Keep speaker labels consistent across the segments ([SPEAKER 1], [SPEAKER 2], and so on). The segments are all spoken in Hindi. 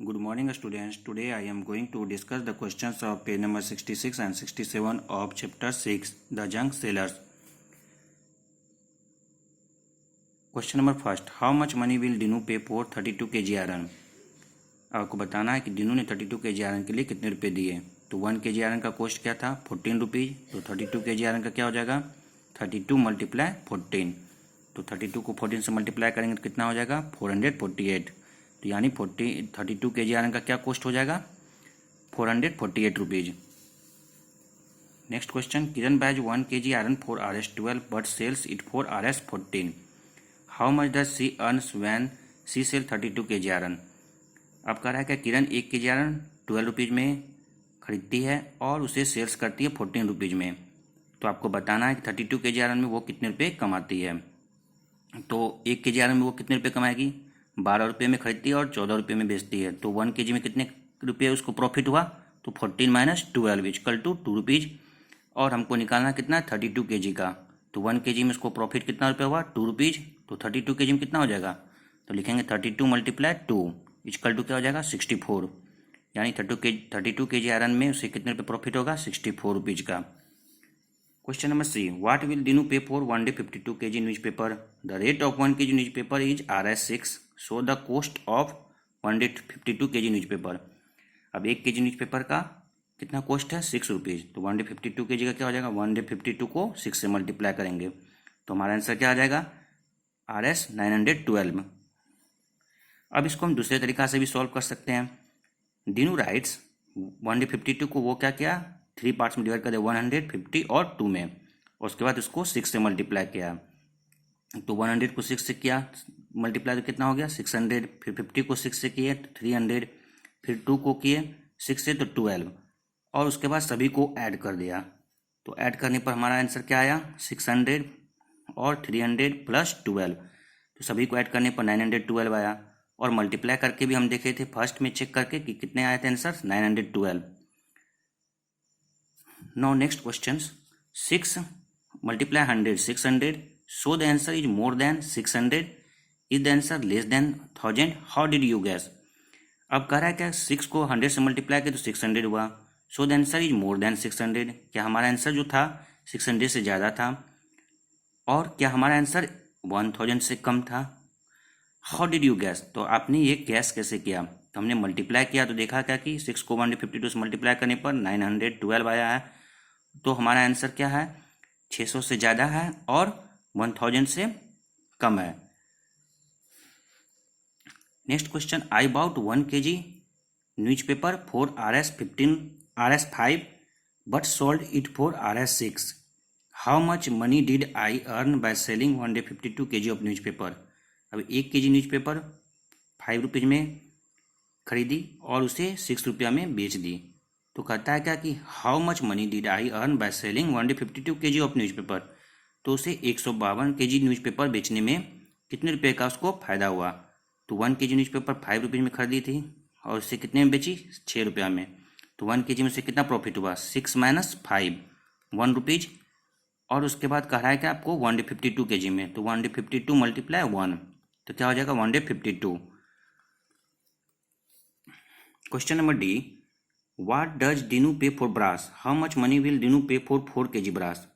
[SPEAKER 1] Good morning students. Today I am going to discuss the questions of page number 66 and 67 of chapter 6, the junk sellers. Question number first. How much money will Dinu pay for 32 kg iron? आपको बताना है कि दिनू ने 32 kg आयरन के लिए कितने रुपए दिए। तो 1 kg आयरन का कॉस्ट क्या था 14 रुपीज़। तो 32 kg आयरन का क्या हो जाएगा 32 मल्टीप्लाई 14। तो 32 को 14 से मल्टीप्लाई करेंगे तो कितना हो जाएगा 448। तो यानी 32 kg आयरन का क्या कॉस्ट हो जाएगा 448 rupees. Next question, Kiran buys 1 kg iron for RS12 but sells it for RS14। How much does she earns when she sell 32 kg iron. अब कह रहा है कि किरण 1 kg आयरन 12 रुपीज़ में खरीदती है और उसे सेल्स करती है 14 रुपीज़ में। तो आपको बताना है कि 32 kg आयरन में वो कितने रुपए कमाती है। तो 1 kg आयरन में वो कितने रुपए कमाएगी 12 रुपये में खरीदती है और 14 रुपये में बेचती है। तो 1 kg में कितने रुपये उसको प्रॉफिट हुआ तो 14 माइनस 12 इक्वल टू 2 रुपीज़। और हमको निकालना कितना 32 kg का। तो 1 kg में उसको प्रॉफिट कितना रुपये हुआ 2 रुपीज़। तो 32 kg में कितना हो जाएगा तो लिखेंगे 32 मल्टीप्लाई 2 इक्वल टू क्या हो जाएगा 64। यानी 32 kg आयरन में उसे कितने रुपये प्रॉफिट होगा 64 रुपीज़ का। Question number 3, what will Dinu pay for 1 day 52 kg newspaper. The rate of 1 kg newspaper is RS6, so the cost of 1 day 52 kg newspaper. अब 1 kg न्यूज़पेपर का कितना कॉस्ट है 6 रुपीज़। तो 1 डे 52 kg का क्या हो जाएगा 1 डे 52 को 6 से मल्टीप्लाई करेंगे तो हमारा आंसर क्या आ जाएगा RS 912। अब इसको हम दूसरे तरीका से भी सॉल्व कर सकते हैं। दिनू राइट्स 1 डे 52 को वो क्या किया 3 पार्ट्स में डिवाइड कर दिया 100, 50 और 2 में। और उसके बाद उसको 6 से मल्टीप्लाई किया। तो 100 को 6 से किया मल्टीप्लाई तो कितना हो गया 600। फिर 50 को 6 से किए तो 300। फिर 2 को किए 6 से तो 12। और उसके बाद सभी को ऐड कर दिया। तो ऐड करने पर हमारा आंसर क्या आया 600 और 300 प्लस 12। तो सभी को ऐड करने पर 912 आया। और मल्टीप्लाई करके भी हम देखे थे फर्स्ट में चेक करके कि कितने आए थे answer 912। Now next question, 6 multiply 100 600, so the answer is more than 600, is the answer less than 1000, how did you gas. अब कह रहा है क्या 6 को 100 से मल्टीप्लाई किया तो 600 हुआ, so the answer is more than 600। क्या हमारा आंसर जो था 600 से ज़्यादा था। और क्या हमारा आंसर 1000 से कम था। हाउ डिड यू गैस, तो आपने ये गैस कैसे किया। तो हमने मल्टीप्लाई किया तो देखा क्या कि 6 को 1 डे 52 से मल्टीप्लाई करने पर 912 आया है। तो हमारा आंसर क्या है 600 से ज़्यादा है और 1000 से कम है। Next question, I bought 1 kg newspaper for RS5 but sold it for RS6। How much money did I earn by selling 1 day 52 kg of newspaper. अब 1 kg न्यूज़पेपर 5 रुपीज़ में खरीदी और उसे 6 रुपया में बेच दी। तो कहता है क्या कि how much money did I earn by selling 1 day 52 kg of newspaper. तो उसे 152 kg न्यूज़पेपर बेचने में कितने रुपए का उसको फ़ायदा हुआ। तो 1 kg न्यूज़पेपर 5 रुपीज़ में खरीदी थी और उसे कितने में बेची 6 रुपया में। तो 1 kg में उसे कितना प्रॉफिट हुआ 6 माइनस 5 1 रुपीज़। और उसके बाद कह रहा है कि आपको 1 डे 52 kg में। तो 1 डे 52 मल्टीप्लाई 1 तो क्या हो जाएगा 1 day 52। Question number D, what does Dinu pay for brass. How much money will Dinu pay for 4 kg brass.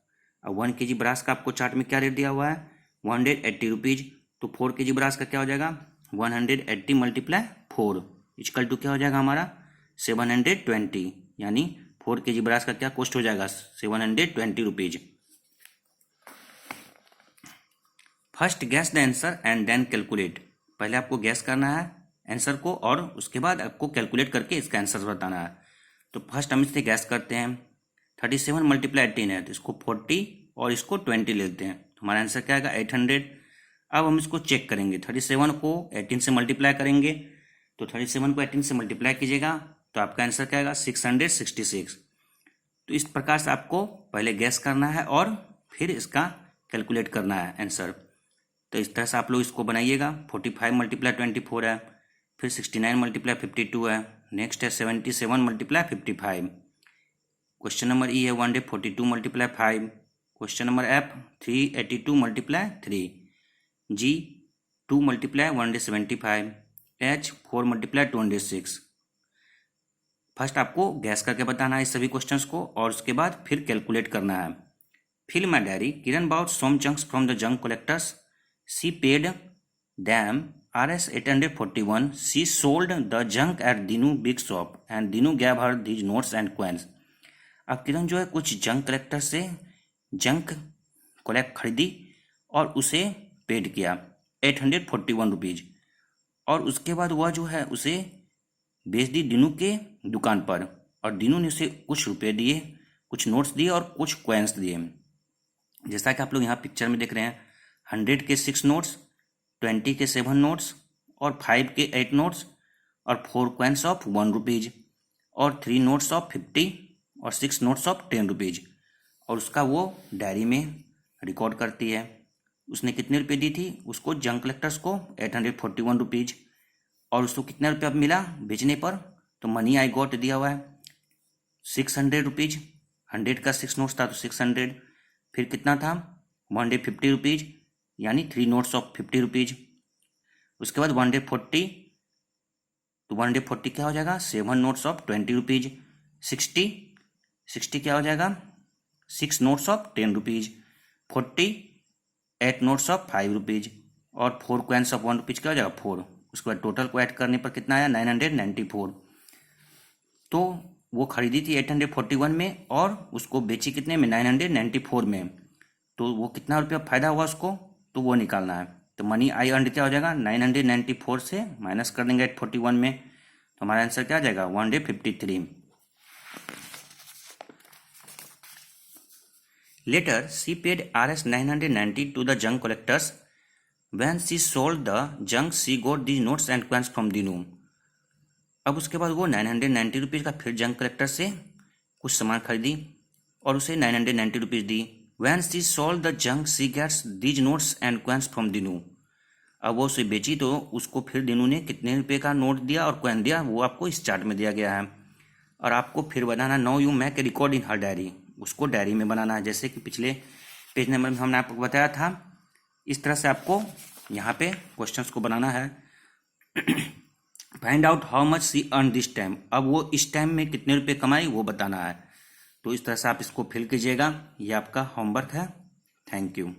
[SPEAKER 1] अब 1 kg ब्रास का आपको चार्ट में क्या रेट दिया हुआ है 180 रुपीज़। तो 4 kg ब्रास का क्या हो जाएगा 180 मल्टीप्लाई 4 इक्वल टू क्या हो जाएगा हमारा 720। यानी 4 kg ब्रास का क्या कॉस्ट हो जाएगा 720 rupees. First guess the answer and then calculate. पहले आपको गैस करना है आंसर को और उसके बाद आपको कैलकुलेट करके इसका आंसर बताना है। तो फर्स्ट हम इससे गैस करते हैं 37 मल्टीप्लाई 18 है तो इसको 40 और इसको 20 लेते हैं तो हमारा आंसर क्या आएगा 800। अब हम इसको चेक करेंगे 37 को 18 से मल्टीप्लाई करेंगे। तो 37 को 18 से मल्टीप्लाई कीजिएगा तो आपका आंसर क्या आएगा 666। तो इस प्रकार से आपको पहले गैस करना है और फिर इसका कैलकुलेट करना है आंसर। तो इस तरह से आप लोग इसको बनाइएगा। 45 मल्टीप्लाई 24 है, फिर 69 मल्टीप्लाई 52 है, नेक्स्ट है 77 मल्टीप्लाई 55। क्वेश्चन नंबर ई है 1 day 42 multiply 5। Question number F 382 multiply 3। जी 2 multiply 1 day 75। H 4 multiply 26। First आपको गैस करके बताना है इस सभी क्वेश्चंस को और उसके बाद फिर कैलकुलेट करना है। Fill my diary, Kiran bought some junks from the junk collectors, she paid them Rs 841, she sold the junk at Dinu big shop and Dinu gave her these notes and coins। अब किरण जो है कुछ जंक कलेक्टर से जंक कलेक्ट खरीदी और उसे पेड किया 841 रुपीज, और उसके बाद वह जो है उसे बेच दी दीनू के दुकान पर, और दीनू ने उसे कुछ रुपए दिए, कुछ नोट्स दिए और कुछ कॉइन्स दिए। जैसा कि आप लोग यहाँ पिक्चर में देख रहे हैं, 100 के 6 नोट्स, 20 के 7 नोट्स और 5 के 8 नोट्स और 4 कॉइन्स ऑफ 1 रुपीज और 3 नोट्स ऑफ 50 और 6 नोट्स ऑफ 10 रुपीज, और उसका वो डायरी में रिकॉर्ड करती है। उसने कितने रुपए दी थी उसको, जंक कलेक्टर्स को 841 रुपीज, और उसको कितना रुपया मिला बेचने पर, तो मनी आई गॉट दिया हुआ है 600 रुपीज। 100 का 6 नोट्स था तो 600, फिर कितना था 150 रुपीज, यानी 3 नोट्स ऑफ 50 रुपीज। उसके बाद 140, तो 140 क्या हो जाएगा 7 नोट्स ऑफ 20 रुपीज। 60 क्या हो जाएगा 6 notes of 10 rupees. 40 8 notes of 5 rupees और 4 कॉइन्स ऑफ 1 रुपीज क्या हो जाएगा 4। उसके बाद टोटल को ऐड करने पर कितना आया 994। तो वो खरीदी थी 841 में और उसको बेची कितने में 994 में, तो वो कितना रुपया फायदा हुआ उसको, तो वो निकालना है। तो मनी आई अर्न क्या हो जाएगा 994 से माइनस कर देंगे 841 में, तो हमारा आंसर क्या आ जाएगा 153। Later she paid Rs 990 to the junk collectors, when she sold the junk she got the notes and coins from Dinu. अब उसके बाद वो 990 रुपीज़ का फिर जंक कलेक्टर से कुछ सामान खरीदी और उसे 990 rupees the. When she sold the junk, she gets these notes and coins from Dinu. अब वो उसे बेची तो उसको फिर दीनू ने कितने रुपए का नोट दिया और कॉइन दिया, वो आपको इस चार्ट में दिया गया है। और आपको फिर बनाना no you make a record in हर डायरी, उसको डायरी में बनाना है, जैसे कि पिछले पेज नंबर में हमने आपको बताया था। इस तरह से आपको यहाँ पे क्वेश्चंस को बनाना है। Find out how much she earn this time, अब वो इस टाइम में कितने रुपए कमाई वो बताना है। तो इस तरह से आप इसको फिल कीजिएगा, ये आपका होमवर्क है। Thank you.